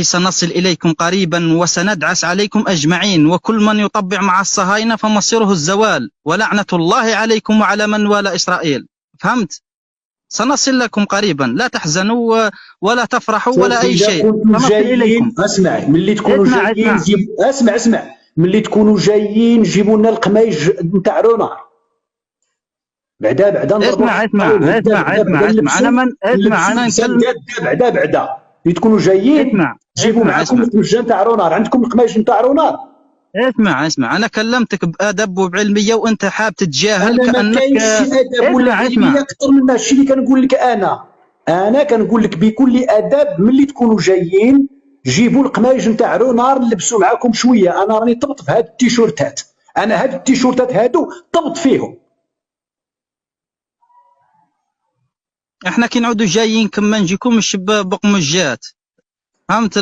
سنصل إليكم قريبا وسندعس عليكم أجمعين، وكل من يطبع مع الصهاينة فمصيره الزوال، ولعنة الله عليكم وعلى من والى إسرائيل. فهمت؟ سنصل لكم قريبا، لا تحزنوا ولا تفرحوا ولا أي شيء. سنصل إليكم. اسمع، ملي تكونوا جايين اسمع ملي تكونوا جايين جيبوا لنا القمايج نتاع رونار. بعدا اسمع انا من اسمع انا نكلم. بعدا اللي تكونوا جايين جيبوا معكم القماج نتاع رونار. عندكم القمايج نتاع رونار؟ اسمع انا كلمتك بادب وبعلميه وانت حاب تتجاهل كانك ما كاينش ادب ولا علميه اكثر من الشيء اللي كنقول لك. انا كنقول لك بكل ادب، ملي تكونوا جايين جيبوا القمايج نتاع رونار لبسوا معكم شويه. انا راني طبط في هاد التيشيرتات، انا هاد التيشيرتات هادو طبط فيهم. احنا كي نعودوا جايين كما نجيكمش بقمجات. فهمت؟